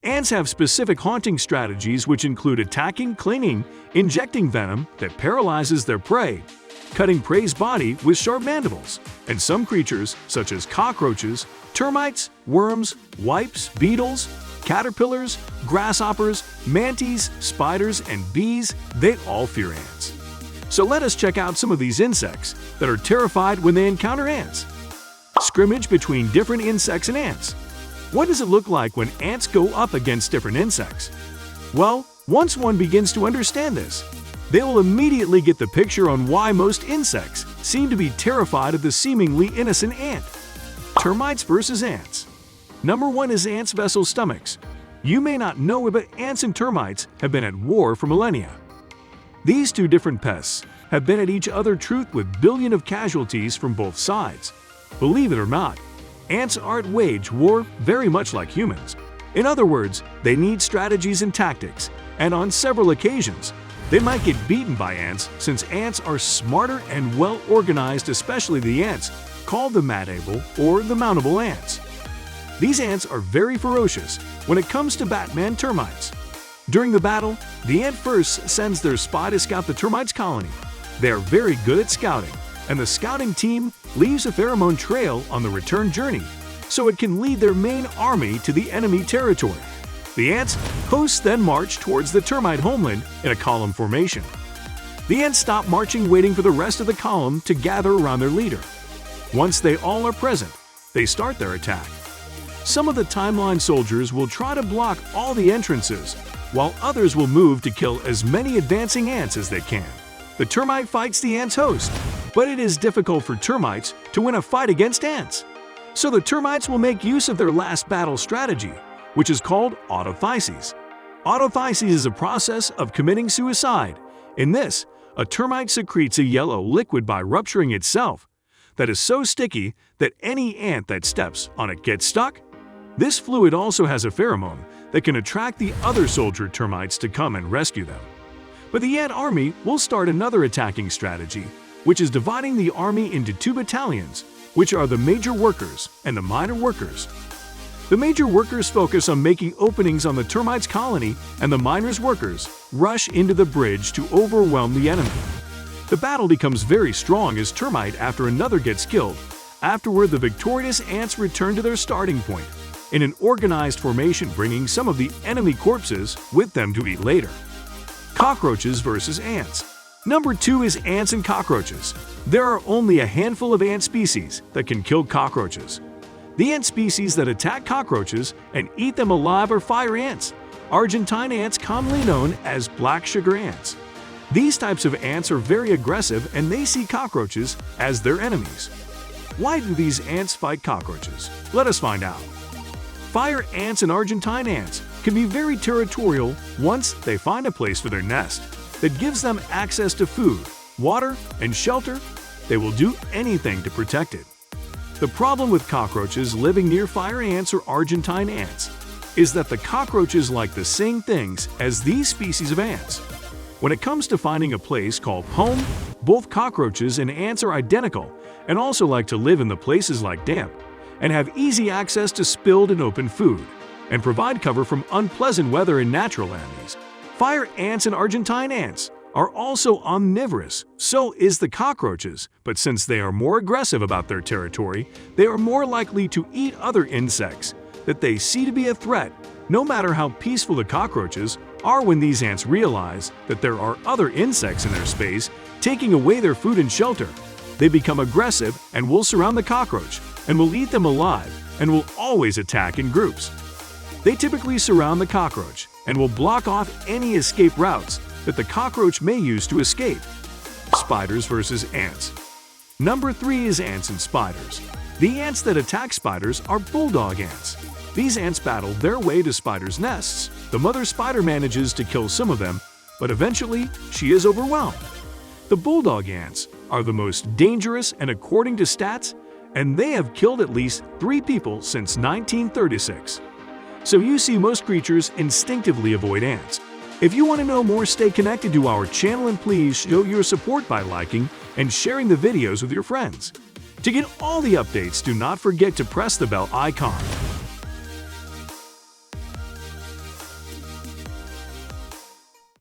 Ants have specific haunting strategies which include attacking, clinging, injecting venom that paralyzes their prey, cutting prey's body with sharp mandibles, and some creatures, such as cockroaches, termites, worms, wipes, beetles, caterpillars, grasshoppers, mantis, spiders, and bees, they all fear ants. So let us check out some of these insects that are terrified when they encounter ants. Scrimmage between different insects and ants. What does it look like when ants go up against different insects? Well, once one begins to understand this, they will immediately get the picture on why most insects seem to be terrified of the seemingly innocent ant. Termites versus ants. Number 1 is ants' vessel stomachs. You may not know it, but ants and termites have been at war for millennia. These two different pests have been at each other's truth with billions of casualties from both sides. Believe it or not, ants aren't wage war very much like humans. In other words, they need strategies and tactics, and on several occasions, they might get beaten by ants since ants are smarter and well organized, especially the ants called the mat-able or the mountable ants. These ants are very ferocious when it comes to Batman termites. During the battle, the ant first sends their spy to scout the termites' colony. They are very good at scouting, and the scouting team leaves a pheromone trail on the return journey so it can lead their main army to the enemy territory. The ants' hosts then march towards the termite homeland in a column formation. The ants stop marching, waiting for the rest of the column to gather around their leader. Once they all are present, they start their attack. Some of the timeline soldiers will try to block all the entrances, while others will move to kill as many advancing ants as they can. The termite fights the ants' host, but it is difficult for termites to win a fight against ants. So the termites will make use of their last battle strategy, which is called autophysis. Autophysis is a process of committing suicide. In this, a termite secretes a yellow liquid by rupturing itself that is so sticky that any ant that steps on it gets stuck. This fluid also has a pheromone that can attract the other soldier termites to come and rescue them. But the ant army will start another attacking strategy, which is dividing the army into 2 battalions, which are the major workers and the minor workers. The major workers focus on making openings on the termites' colony, and the minor workers rush into the bridge to overwhelm the enemy. The battle becomes very strong as termite after another gets killed. Afterward, the victorious ants return to their starting point in an organized formation, bringing some of the enemy corpses with them to eat later. Cockroaches versus ants. Number 2 is ants and cockroaches. There are only a handful of ant species that can kill cockroaches. The ant species that attack cockroaches and eat them alive are fire ants, Argentine ants commonly known as black sugar ants. These types of ants are very aggressive and they see cockroaches as their enemies. Why do these ants fight cockroaches? Let us find out. Fire ants and Argentine ants can be very territorial once they find a place for their nest that gives them access to food, water, and shelter. They will do anything to protect it. The problem with cockroaches living near fire ants or Argentine ants is that the cockroaches like the same things as these species of ants. When it comes to finding a place called home, both cockroaches and ants are identical and also like to live in the places like damp and have easy access to spilled and open food, and provide cover from unpleasant weather and natural enemies. Fire ants and Argentine ants are also omnivorous, so is the cockroaches, but since they are more aggressive about their territory, they are more likely to eat other insects that they see to be a threat, no matter how peaceful the cockroaches are. When these ants realize that there are other insects in their space taking away their food and shelter, they become aggressive and will surround the cockroach and will eat them alive and will always attack in groups. They typically surround the cockroach and will block off any escape routes that the cockroach may use to escape. Spiders versus ants. Number 3 is ants and spiders. The ants that attack spiders are bulldog ants. These ants battle their way to spiders' nests. The mother spider manages to kill some of them, but eventually she is overwhelmed. The bulldog ants are the most dangerous, and according to stats, and they have killed at least 3 people since 1936. So you see, most creatures instinctively avoid ants. If you want to know more, stay connected to our channel and please show your support by liking and sharing the videos with your friends. To get all the updates, do not forget to press the bell icon.